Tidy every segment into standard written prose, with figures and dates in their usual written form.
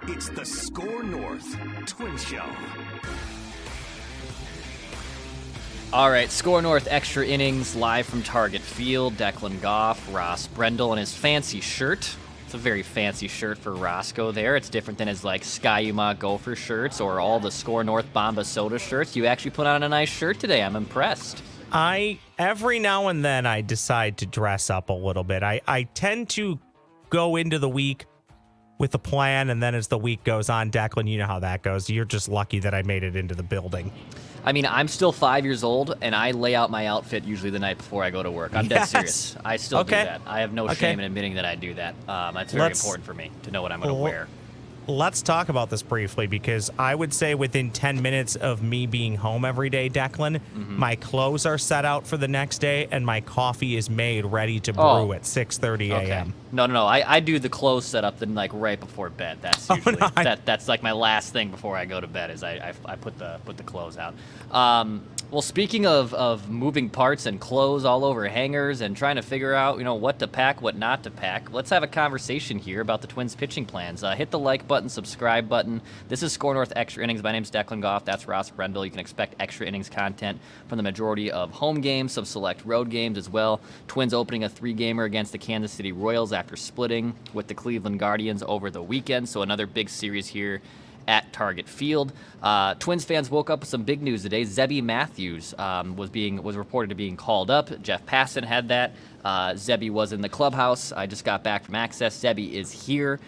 It's the SKOR North Twins Show. All right, SKOR North Extra Innings live from Target Field. Declan Goff, Ross Brendel in his fancy shirt. It's a very fancy shirt for Roscoe there. It's different than his Ski-U-Mah Gopher shirts or all the SKOR North Bomba Soda shirts. You actually put on a nice shirt today. I'm impressed. Every now and then I decide to dress up a little bit. I tend to go into the week with a plan, and then as the week goes on, Declan, you know how that goes. You're just lucky that I made it into the building. I mean, I'm still 5 years old, and I lay out my outfit usually the night before I go to work. I'm dead serious. I still do that. I have no shame in admitting that I do that. It's very important for me to know what I'm going to wear. Let's talk about this briefly, because I would say within 10 minutes of me being home every day, Declan, my clothes are set out for the next day, and my coffee is made ready to brew at 6:30 a.m. No. I do the clothes setup then right before bed. That's usually that's like my last thing before I go to bed is I put the clothes out. Well, speaking of moving parts and clothes all over hangers and trying to figure out, what to pack, what not to pack, let's have a conversation here about the Twins pitching plans. Hit the like button, subscribe button. This is SKOR North Extra Innings. My name's Declan Goff. That's Ross Brendel. You can expect extra innings content from the majority of home games, some select road games as well. Twins opening a 3-gamer against the Kansas City Royals after splitting with the Cleveland Guardians over the weekend. So another big series here at Target Field. Twins fans woke up with some big news today. Zebby Matthews was reported to being called up. Jeff Passan had that. Zebby was in the clubhouse. I just got back from Access. Zebby is here.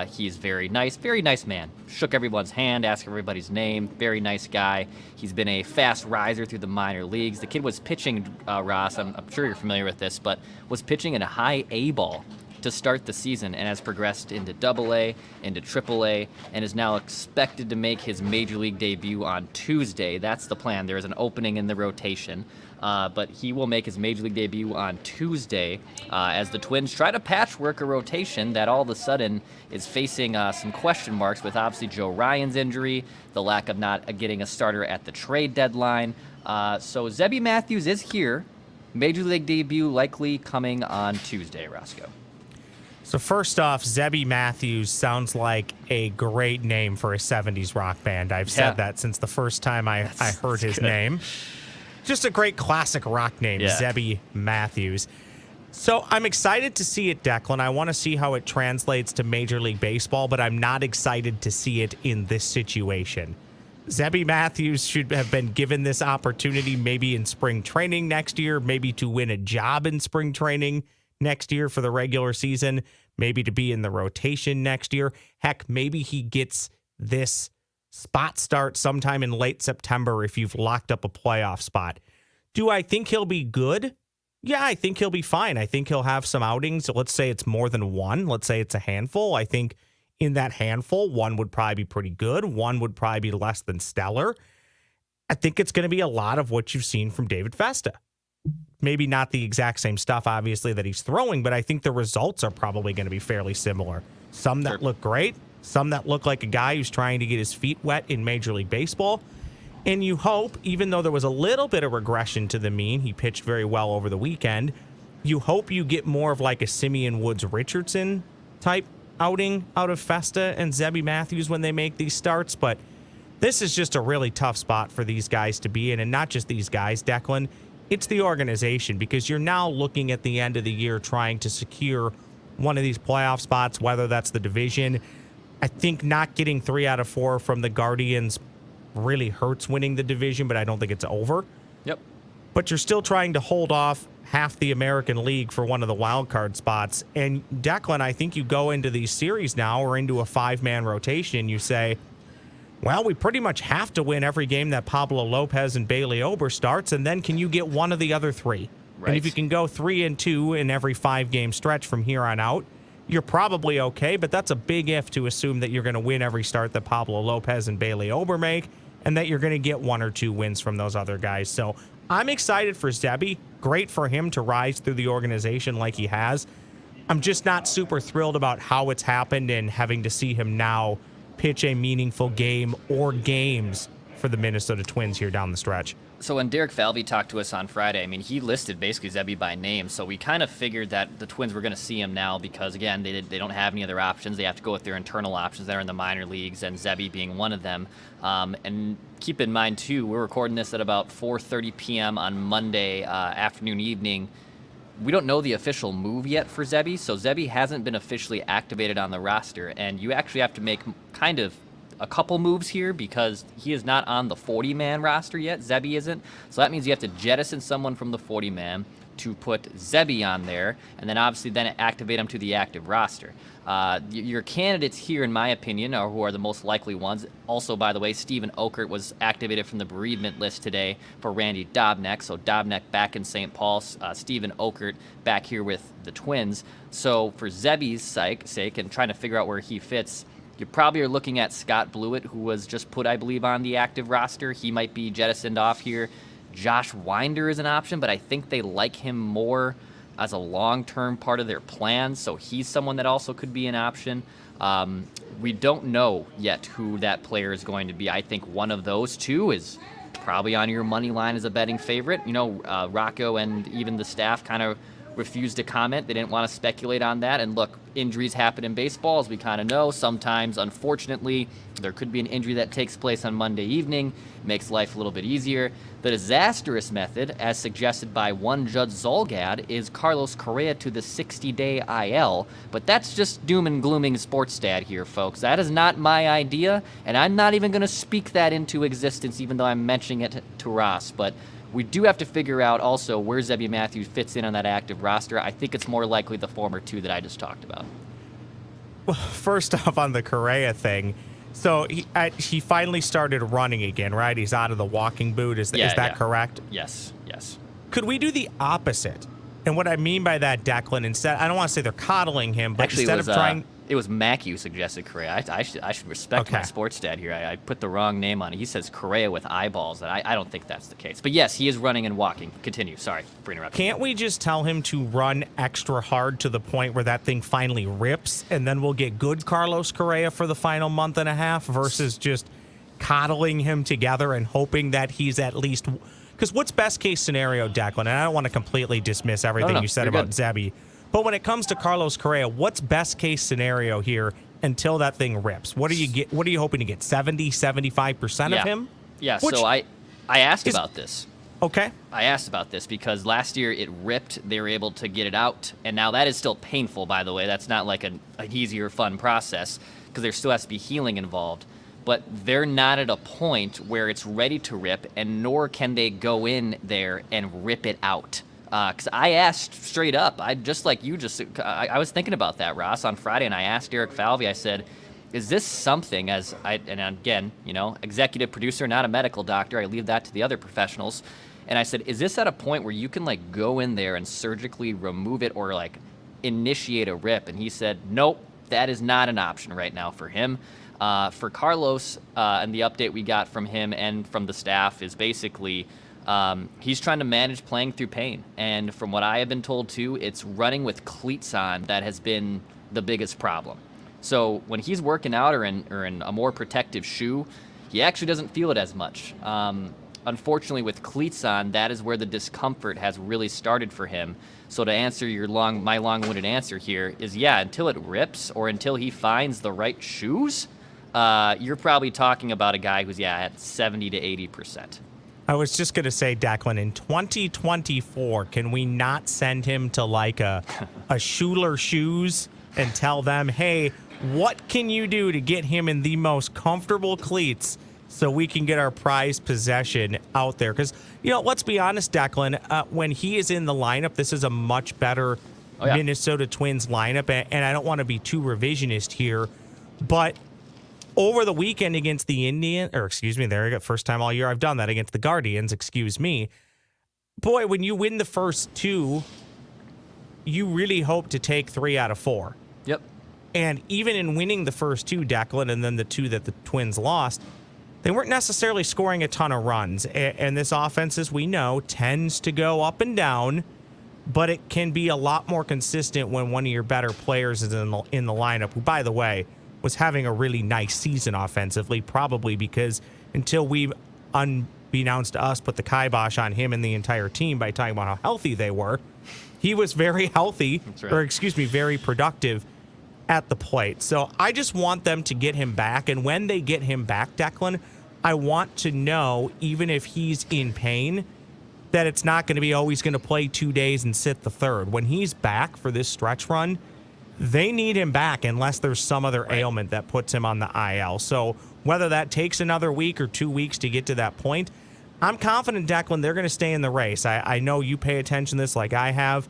He's very nice man. Shook everyone's hand, asked everybody's name. Very nice guy. He's been a fast riser through the minor leagues. The kid was pitching, Ross, I'm sure you're familiar with this, but was pitching in a high A ball to start the season and has progressed into AA, into AAA, and is now expected to make his major league debut on Tuesday. That's the plan. There is an opening in the rotation, but he will make his major league debut on Tuesday as the Twins try to patchwork a rotation that all of a sudden is facing some question marks with obviously Joe Ryan's injury, the lack of not getting a starter at the trade deadline. So Zebby Matthews is here. Major league debut likely coming on Tuesday, Roscoe. So first off, Zebby Matthews sounds like a great name for a 70s rock band. I've said that since the first time I heard his name. Just a great classic rock name, Zebby Matthews. So I'm excited to see it, Declan. I want to see how it translates to Major League Baseball, but I'm not excited to see it in this situation. Zebby Matthews should have been given this opportunity maybe in spring training next year, maybe to win a job in spring training next year for the regular season, maybe to be in the rotation next year. Heck, maybe he gets this spot start sometime in late September if you've locked up a playoff spot. Do I think he'll be good? Yeah, I think he'll be fine. I think he'll have some outings. Let's say it's more than one. Let's say it's a handful. I think in that handful, one would probably be pretty good. One would probably be less than stellar. I think it's going to be a lot of what you've seen from David Festa. Maybe not the exact same stuff, obviously, that he's throwing, but I think the results are probably going to be fairly similar. Some that look great, some that look like a guy who's trying to get his feet wet in Major League Baseball. And you hope, even though there was a little bit of regression to the mean, he pitched very well over the weekend, you hope you get more of like a Simeon Woods-Richardson type outing out of Festa and Zebby Matthews when they make these starts. But this is just a really tough spot for these guys to be in, and not just these guys, Declan. It's the organization, because you're now looking at the end of the year trying to secure one of these playoff spots, whether that's the division. I think not getting 3 out of 4 from the Guardians really hurts winning the division, but I don't think it's over. Yep. But you're still trying to hold off half the American League for one of the wild card spots. And Declan, I think you go into these series now or into a 5-man rotation and you say, well, we pretty much have to win every game that Pablo Lopez and Bailey Ober starts, and then can you get one of the other 3? Right. And if you can go 3-2 in every 5-game stretch from here on out, you're probably okay, but that's a big if to assume that you're going to win every start that Pablo Lopez and Bailey Ober make, and that you're going to get 1 or 2 wins from those other guys. So I'm excited for Zebby. Great for him to rise through the organization like he has. I'm just not super thrilled about how it's happened and having to see him now pitch a meaningful game or games for the Minnesota Twins here down the stretch. So when Derek Falvey talked to us on Friday, I mean, he listed basically Zebby by name. So we kind of figured that the Twins were going to see him now because, again, they don't have any other options. They have to go with their internal options that are in the minor leagues, and Zebby being one of them. And keep in mind, too, we're recording this at about 4:30 p.m. on Monday afternoon, evening. We don't know the official move yet for Zebby, so Zebby hasn't been officially activated on the roster. And you actually have to make kind of a couple moves here because he is not on the 40-man roster yet. Zebby isn't. So that means you have to jettison someone from the 40-man to put Zebby on there, and then obviously then activate him to the active roster. Your candidates here, in my opinion, are who are the most likely ones. Also, by the way, Steven Okert was activated from the bereavement list today for Randy Dobnak. So Dobnak back in St. Paul, Steven Okert back here with the Twins. So for Zebby's sake and trying to figure out where he fits, you probably are looking at Scott Blewett, who was just put, I believe, on the active roster. He might be jettisoned off here. Josh Winder is an option, but I think they like him more as a long-term part of their plan, so he's someone that also could be an option. We don't know yet who that player is going to be. I think one of those two is probably on your money line as a betting favorite. You know, Rocco and even the staff kind of refused to comment. They didn't want to speculate on that. And look, injuries happen in baseball, as we kind of know. Sometimes, unfortunately, there could be an injury that takes place on Monday evening. Makes life a little bit easier. The disastrous method, as suggested by one Judge Zolgad, is Carlos Correa to the 60-day IL. But that's just doom and glooming sports stat here, folks. That is not my idea, and I'm not even going to speak that into existence, even though I'm mentioning it to Ross. But we do have to figure out also where Zebby Matthews fits in on that active roster. I think it's more likely the former two that I just talked about. Well, first off, on the Correa thing, so he finally started running again, right? He's out of the walking boot. Is that correct? Yes. Could we do the opposite? And what I mean by that, Declan, instead, I don't want to say they're coddling him, but actually, instead of trying... It was Mackey who suggested Correa. I should respect my sports dad here. I put the wrong name on it. He says Correa with eyeballs, and I don't think that's the case. But yes, he is running and walking. Continue. Sorry for interrupting. Can't we just tell him to run extra hard to the point where that thing finally rips, and then we'll get good Carlos Correa for the final month and a half versus just coddling him together and hoping that he's at least... Because what's best case scenario, Declan? And I don't want to completely dismiss everything you said about Zebby. But when it comes to Carlos Correa, what's best case scenario here until that thing rips? What are you hoping to get? 70, 75% of him? Yeah, so I asked about this. Okay. I asked about this because last year it ripped. They were able to get it out. And now that is still painful, by the way. That's not like an easier, fun process because there still has to be healing involved. But they're not at a point where it's ready to rip, and nor can they go in there and rip it out. Because I asked straight up, I was thinking about that, Ross, on Friday, and I asked Derek Falvey, I said, is this something, and again, executive producer, not a medical doctor, I leave that to the other professionals, and I said, is this at a point where you can, go in there and surgically remove it or, initiate a rip? And he said, nope, that is not an option right now for him. For Carlos, and the update we got from him and from the staff is basically... he's trying to manage playing through pain. And from what I have been told, too, it's running with cleats on that has been the biggest problem. So when he's working out or in a more protective shoe, he actually doesn't feel it as much. Unfortunately, with cleats on, that is where the discomfort has really started for him. So to answer my long-winded answer here is, until it rips or until he finds the right shoes, you're probably talking about a guy who's, at 70 to 80%. I was just going to say, Declan, in 2024, can we not send him to a Schuler Shoes and tell them, hey, what can you do to get him in the most comfortable cleats so we can get our prized possession out there? Because, let's be honest, Declan, when he is in the lineup, this is a much better Minnesota Twins lineup. And I don't want to be too revisionist here, but over the weekend against the there I go, first time all year I've done that against the Guardians, excuse me. Boy, when you win the first two, you really hope to take 3 out of 4. Yep. And even in winning the first two, Declan, and then the two that the Twins lost, they weren't necessarily scoring a ton of runs. And this offense, as we know, tends to go up and down, but it can be a lot more consistent when one of your better players is in the lineup, who, by the way, was having a really nice season offensively, probably because until we've unbeknownst to us, put the kibosh on him and the entire team by talking about how healthy they were. He was very healthy, very productive at the plate. So I just want them to get him back. And when they get him back, Declan, I want to know, even if he's in pain, that it's not going to be, he's going to play 2 days and sit the third. When he's back for this stretch run, they need him back unless there's some other ailment that puts him on the IL. So whether that takes another week or 2 weeks to get to that point, I'm confident, Declan, they're going to stay in the race. I know you pay attention to this like I have.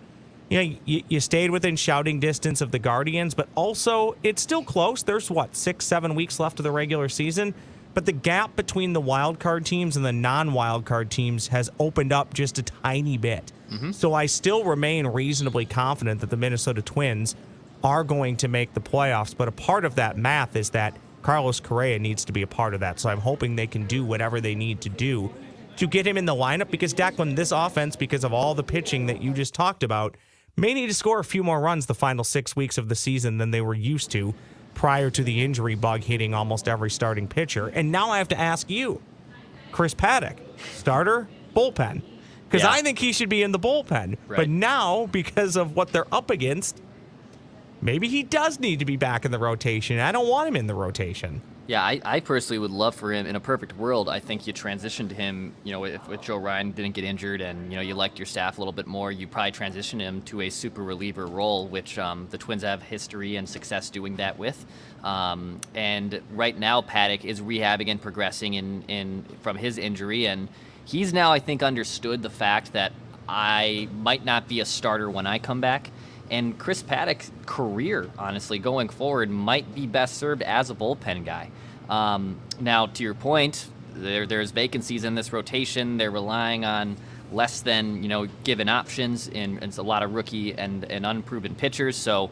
You stayed within shouting distance of the Guardians, but also it's still close. There's, 6-7 weeks left of the regular season. But the gap between the wild card teams and the non-wild card teams has opened up just a tiny bit. Mm-hmm. So I still remain reasonably confident that the Minnesota Twins are going to make the playoffs. But a part of that math is that Carlos Correa needs to be a part of that. So I'm hoping they can do whatever they need to do to get him in the lineup. Because, Declan, this offense, because of all the pitching that you just talked about, may need to score a few more runs the final 6 weeks of the season than they were used to prior to the injury bug hitting almost every starting pitcher. And now I have to ask you, Chris Paddock, starter, bullpen? Because I think he should be in the bullpen. Right. But now, because of what they're up against, maybe he does need to be back in the rotation. I don't want him in the rotation. Yeah, I personally would love for him, in a perfect world, I think you transitioned him, if Joe Ryan didn't get injured and, you liked your staff a little bit more, you probably transition him to a super reliever role, which the Twins have history and success doing that with. And right now, Paddock is rehabbing and progressing in from his injury, and he's now, I think, understood the fact that I might not be a starter when I come back. And Chris Paddock's career, honestly, going forward, might be best served as a bullpen guy. Now, to your point, there's vacancies in this rotation. They're relying on less than, given options, and it's a lot of rookie and unproven pitchers. So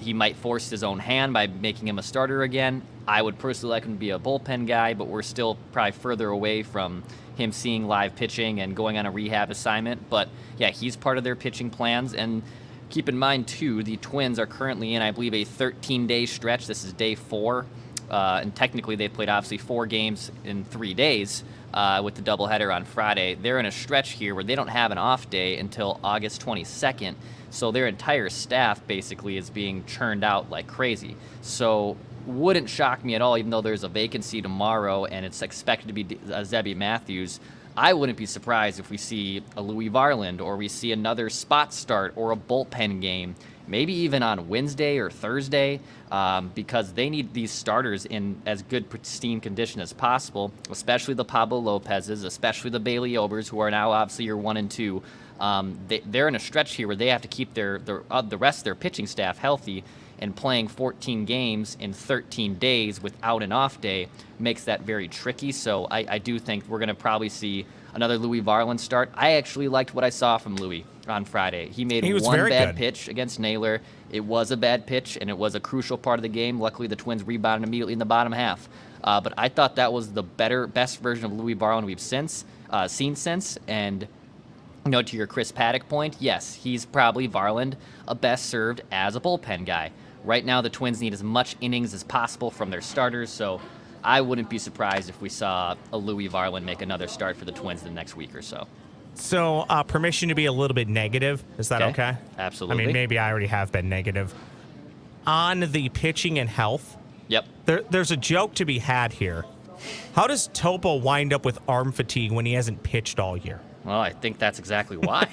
he might force his own hand by making him a starter again. I would personally like him to be a bullpen guy, but we're still probably further away from him seeing live pitching and going on a rehab assignment. But, yeah, he's part of their pitching plans. And keep in mind, too, the Twins are currently in, I believe, a 13-day stretch. This is day 4. And technically, they played, obviously, 4 games in 3 days with the doubleheader on Friday. They're in a stretch here where they don't have an off day until August 22nd. So their entire staff, basically, is being churned out like crazy. So wouldn't shock me at all, even though there's a vacancy tomorrow and it's expected to be Zebby Matthews. I wouldn't be surprised if we see a Louie Varland or we see another spot start or a bullpen game, maybe even on Wednesday or Thursday, because they need these starters in as good pristine condition as possible, especially the Pablo Lopez's, especially the Bailey Obers, who are now obviously your 1 and 2. They're in a stretch here where they have to keep the rest of their pitching staff healthy, and playing 14 games in 13 days without an off day makes that very tricky. So I do think we're going to probably see another Louie Varland start. I actually liked what I saw from Louie on Friday. He made one bad pitch against Naylor. It was a bad pitch, and it was a crucial part of the game. Luckily, the Twins rebounded immediately in the bottom half. But I thought that was the best version of Louie Varland we've seen since. And to your Chris Paddock point, yes, he's probably Varland a best served as a bullpen guy. Right now, the Twins need as much innings as possible from their starters, so I wouldn't be surprised if we saw a Louie Varland make another start for the Twins the next week or so. So, permission to be a little bit negative. Is that okay? Absolutely. I mean, maybe I already have been negative. On the pitching and health, yep. There's a joke to be had here. How does Topo wind up with arm fatigue when he hasn't pitched all year? Well, I think that's exactly why.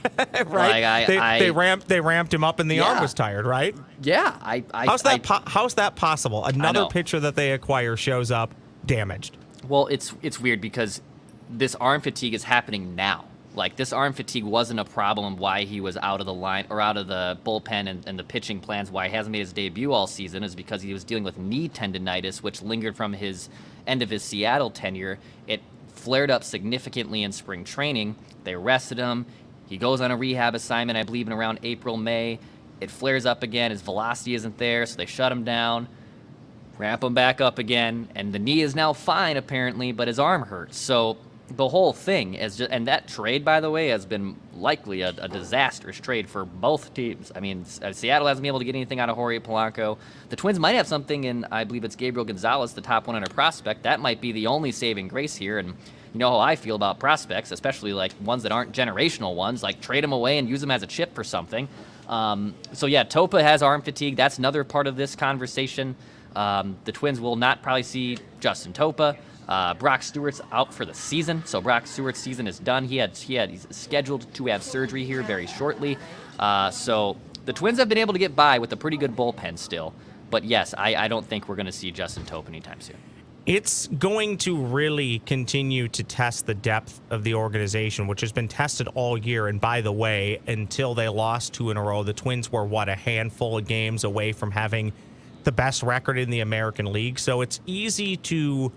Right? Like they ramped him up and the arm was tired, right? Yeah. How's that possible? Another pitcher that they acquire shows up damaged. Well, it's weird because this arm fatigue is happening now. Like, this arm fatigue wasn't a problem why he was out of the line or out of the bullpen and the pitching plans, why he hasn't made his debut all season, is because he was dealing with knee tendonitis, which lingered from his end of his Seattle tenure. It flared up significantly in spring training. They arrested him. He goes on a rehab assignment, I believe, in around April, May. It flares up again. His velocity isn't there, so they shut him down, ramp him back up again, and the knee is now fine, apparently, but his arm hurts. So the whole thing is just, and that trade, by the way, has been likely a disastrous trade for both teams. I mean, Seattle hasn't been able to get anything out of Jorge Polanco. The Twins might have something in, I believe it's Gabriel Gonzalez, the top 100 prospect. That might be the only saving grace here. And you know how I feel about prospects, especially like ones that aren't generational ones, like trade them away and use them as a chip for something. So yeah, Topa has arm fatigue. That's another part of this conversation. The Twins will not probably see Justin Topa. Brock Stewart's out for the season, so Brock Stewart's season is done. He's scheduled to have surgery here very shortly. So the Twins have been able to get by with a pretty good bullpen still. But yes, I don't think we're going to see Justin Topa anytime soon. It's going to really continue to test the depth of the organization, which has been tested all year. And by the way, until they lost 2 in a row, the Twins were, a handful of games away from having the best record in the American League. So it's easy to,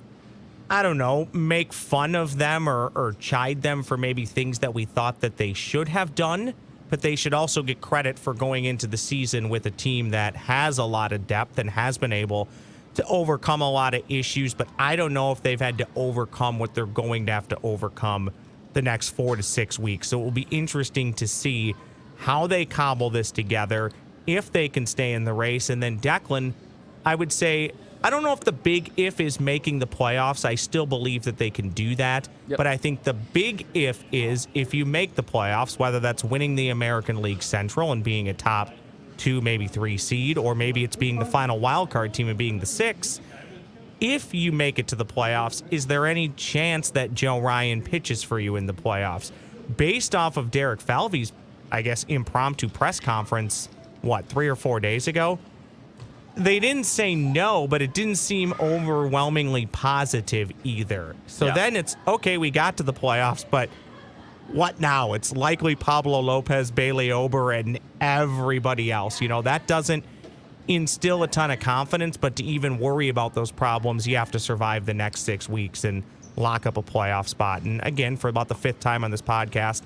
make fun of them or chide them for maybe things that we thought that they should have done. But they should also get credit for going into the season with a team that has a lot of depth and has been able to overcome a lot of issues. But I don't know if they've had to overcome what they're going to have to overcome the next 4 to 6 weeks. So it will be interesting to see how they cobble this together, if they can stay in the race. And then Declan, I would say, I don't know if the big if is making the playoffs. I still believe that they can do that. Yep. But I think the big if is if you make the playoffs, whether that's winning the American League Central and being a top 2, maybe 3 seed, or maybe it's being the final wild card team and being the 6. If you make it to the playoffs, is there any chance that Joe Ryan pitches for you in the playoffs? Based off of Derek Falvey's, impromptu press conference, 3 or 4 days ago, they didn't say no, but it didn't seem overwhelmingly positive either. So then it's, okay, we got to the playoffs, but what now? It's likely Pablo Lopez, Bailey Ober, and everybody else. That doesn't instill a ton of confidence, but to even worry about those problems, you have to survive the next 6 weeks and lock up a playoff spot. And again, for about the 5th time on this podcast,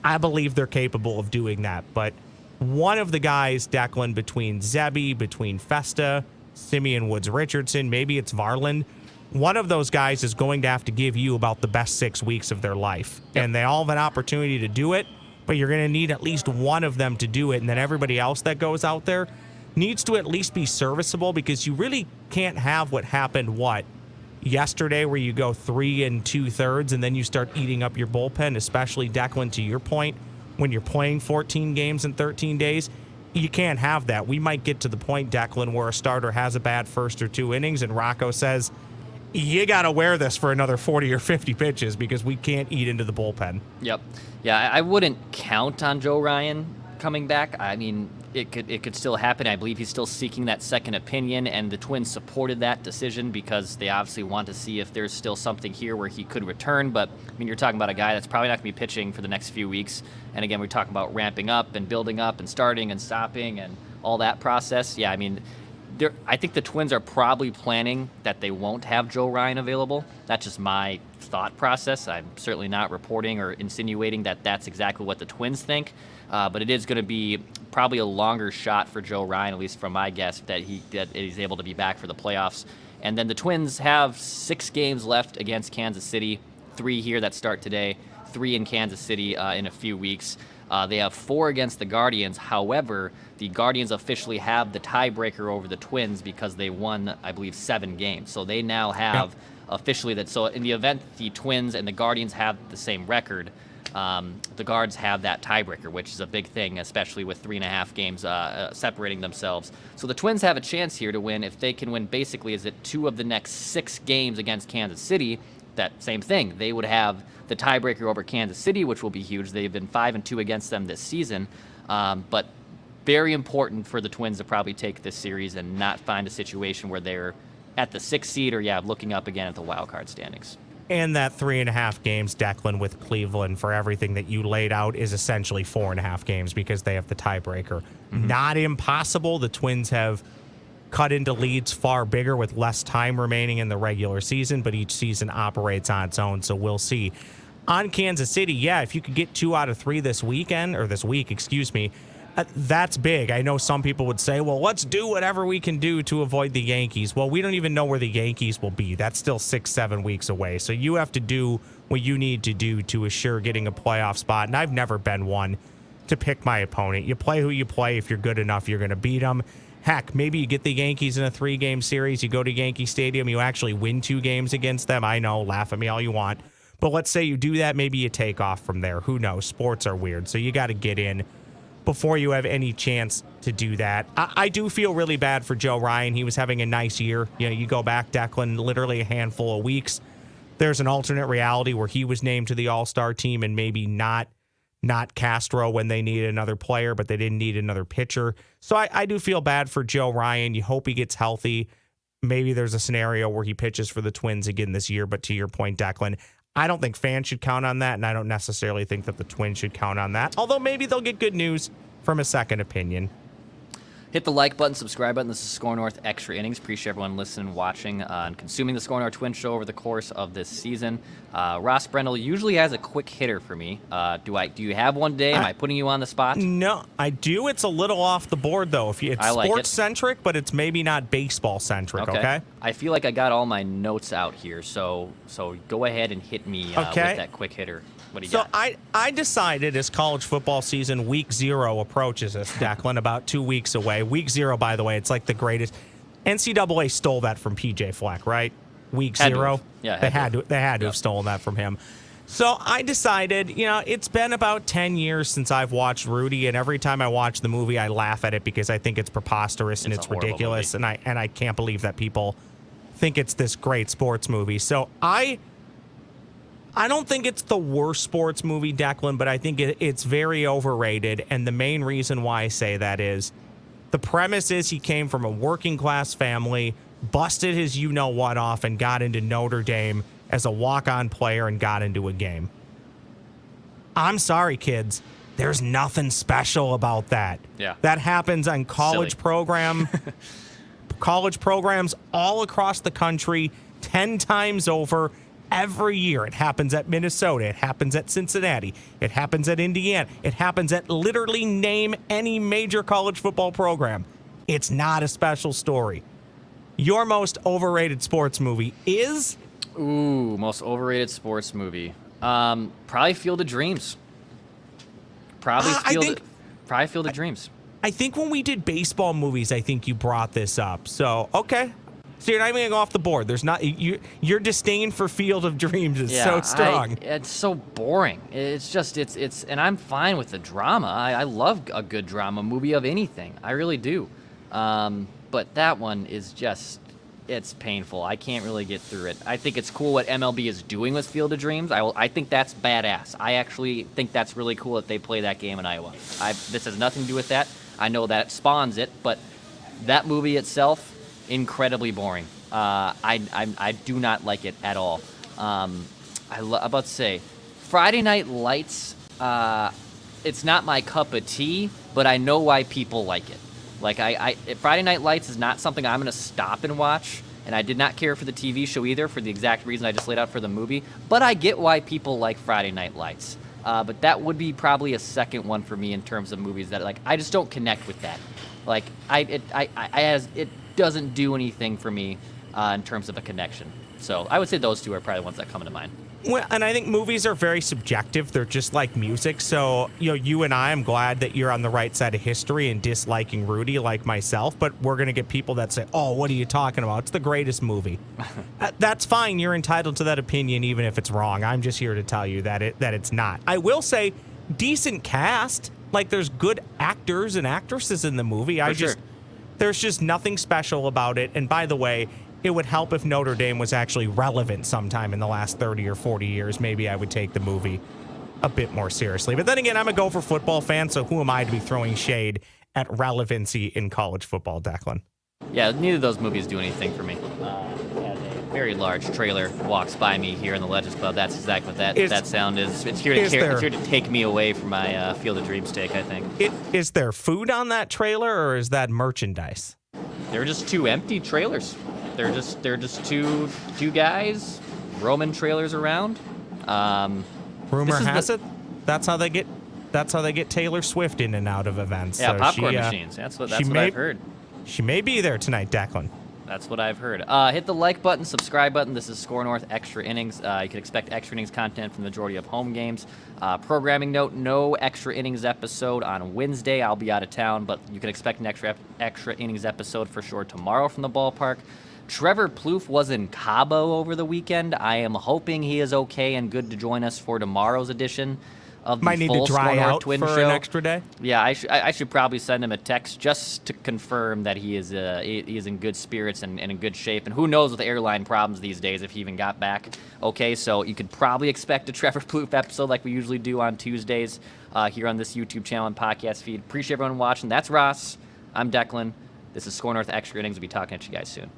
I believe they're capable of doing that. But one of the guys, Declan, between Zebby, between Festa, Simeon Woods-Richardson, maybe it's Varland, one of those guys is going to have to give you about the best 6 weeks of their life. Yep. And they all have an opportunity to do it, but you're going to need at least one of them to do it. And then everybody else that goes out there needs to at least be serviceable, because you really can't have what happened, yesterday, where you go 3 2/3 and then you start eating up your bullpen, especially Declan, to your point, when you're playing 14 games in 13 days. You can't have that. We might get to the point, Declan, where a starter has a bad first or 2 innings and Rocco says, you got to wear this for another 40 or 50 pitches because we can't eat into the bullpen. Yep. Yeah, I wouldn't count on Joe Ryan coming back. I mean, it could still happen. I believe he's still seeking that second opinion, and the Twins supported that decision because they obviously want to see if there's still something here where he could return. But, I mean, you're talking about a guy that's probably not going to be pitching for the next few weeks. And, again, we're talking about ramping up and building up and starting and stopping and all that process. Yeah, I mean, I think the Twins are probably planning that they won't have Joe Ryan available. That's just my thought process. I'm certainly not reporting or insinuating that that's exactly what the Twins think. But it is going to be probably a longer shot for Joe Ryan, at least from my guess, that he's able to be back for the playoffs. And then the Twins have 6 games left against Kansas City, 3 here that start today, 3 in Kansas City in a few weeks. They have 4 against the Guardians. However, the Guardians officially have the tiebreaker over the Twins because they won, I believe, 7 games. So they now have officially that. So in the event the Twins and the Guardians have the same record, the Guards have that tiebreaker, which is a big thing, especially with 3.5 games separating themselves. So the Twins have a chance here to win if they can win basically 2 of the next 6 games against Kansas City. That same thing. They would have the tiebreaker over Kansas City, which will be huge. They've been 5-2 against them this season. But very important for the Twins to probably take this series and not find a situation where they're at the 6th seed or, looking up again at the wild card standings. And that 3.5 games, Declan, with Cleveland, for everything that you laid out, is essentially 4.5 games because they have the tiebreaker. Mm-hmm. Not impossible. The Twins have cut into leads far bigger with less time remaining in the regular season, but each season operates on its own, so we'll see. On Kansas City, if you could get 2 out of 3 this week, that's big. I know some people would say, well, let's do whatever we can do to avoid the Yankees. Well, we don't even know where the Yankees will be. That's still 6-7 weeks away. So you have to do what you need to do to assure getting a playoff spot. And I've never been one to pick my opponent. You play who you play. If you're good enough, you're going to beat them. Heck, maybe you get the Yankees in a 3-game series. You go to Yankee Stadium. You actually win 2 games against them. I know, laugh at me all you want. But let's say you do that. Maybe you take off from there. Who knows? Sports are weird. So you got to get in before you have any chance to do that. I do feel really bad for Joe Ryan. He was having a nice year. You go back, Declan, literally a handful of weeks. There's an alternate reality where he was named to the All-Star team and maybe not Castro when they needed another player, but they didn't need another pitcher. So I do feel bad for Joe Ryan. You hope he gets healthy. Maybe there's a scenario where he pitches for the Twins again this year. But to your point, Declan, I don't think fans should count on that, and I don't necessarily think that the Twins should count on that. Although maybe they'll get good news from a second opinion. Hit the like button, subscribe button. This is SKOR North Extra Innings. Appreciate everyone listening, watching, and consuming the SKOR North Twins Show over the course of this season. Ross Brendel usually has a quick hitter for me. Do you have one today? Am I putting you on the spot? No, I do. It's a little off the board, though. It's sports-centric, but it's maybe not baseball-centric, okay? I feel like I got all my notes out here, so go ahead and hit me with that quick hitter. What do you got? I decided as college football season week 0 approaches us, Declan, about 2 weeks away. Week 0, by the way, it's like the greatest. NCAA stole that from PJ Fleck, right? Week 0. Yeah, they had to have stolen that from him. So I decided, it's been about 10 years since I've watched Rudy, and every time I watch the movie, I laugh at it because I think it's preposterous and it's ridiculous, and I can't believe that people think it's this great sports movie. So I don't think it's the worst sports movie, Declan, but I think it's very overrated. And the main reason why I say that is the premise is he came from a working class family, busted his you-know-what off, and got into Notre Dame as a walk-on player and got into a game. I'm sorry, kids. There's nothing special about that. Yeah. That happens on college programs all across the country 10 times over. Every year. It happens at Minnesota. It happens at Cincinnati. It happens at Indiana. It happens at literally name any major college football program. It's not a special story. Your most overrated sports movie is? Ooh, most overrated sports movie. Probably Field of Dreams. Probably Field of Dreams. I think when we did baseball movies, I think you brought this up. So, okay. So you're not even going to go off the board. There's not your disdain for Field of Dreams is so strong. It's so boring. It's just and I'm fine with the drama. I love a good drama movie of anything. I really do. But that one is just it's painful. I can't really get through it. I think it's cool what MLB is doing with Field of Dreams. I think that's badass. I actually think that's really cool that they play that game in Iowa. This has nothing to do with that. I know that it spawns it, but that movie itself, incredibly boring. I do not like it at all. I'm about to say, Friday Night Lights. It's not my cup of tea, but I know why people like it. Like Friday Night Lights is not something I'm gonna stop and watch, and I did not care for the TV show either for the exact reason I just laid out for the movie. But I get why people like Friday Night Lights. But that would be probably a second one for me in terms of movies that I just don't connect with that. Like it doesn't do anything for me in terms of a connection. So I would say those two are probably the ones that come to mind. Well, and I think movies are very subjective. They're just like music. So, you and I'm glad that you're on the right side of history and disliking Rudy like myself, but we're going to get people that say, oh, what are you talking about? It's the greatest movie. That's fine. You're entitled to that opinion, even if it's wrong. I'm just here to tell you that it's not. I will say, decent cast. Like, there's good actors and actresses in the movie. There's just nothing special about it. And by the way, it would help if Notre Dame was actually relevant sometime in the last 30 or 40 years. Maybe I would take the movie a bit more seriously. But then again, I'm a Gopher football fan, so who am I to be throwing shade at relevancy in college football, Declan? Yeah, neither of those movies do anything for me. As a very large trailer walks by me here in the Legends Club, that's exactly what that sound is. It's here to take me away from my Field of Dreams take, I think. Is there food on that trailer, or is that merchandise? They're just two empty trailers. They're just two guys roaming trailers around. Rumor has it that's how they get Taylor Swift in and out of events. Yeah, so popcorn machines. That's what I've heard. She may be there tonight, Declan. That's what I've heard. Hit the like button, subscribe button. This is SKOR North Extra Innings. You can expect extra innings content from the majority of home games. Programming note, no extra innings episode on Wednesday. I'll be out of town, but you can expect an extra innings episode for sure tomorrow from the ballpark. Trevor Plouffe was in Cabo over the weekend. I am hoping he is okay and good to join us for tomorrow's edition of the Might need full to dry SKOR North out Twins for Show. an extra day. Yeah, I should probably send him a text just to confirm that he is in good spirits and in good shape. And who knows with airline problems these days if he even got back. Okay, so you could probably expect a Trevor Plouffe episode like we usually do on Tuesdays here on this YouTube channel and podcast feed. Appreciate everyone watching. That's Ross. I'm Declan. This is SKOR North Extra Innings. We'll be talking to you guys soon.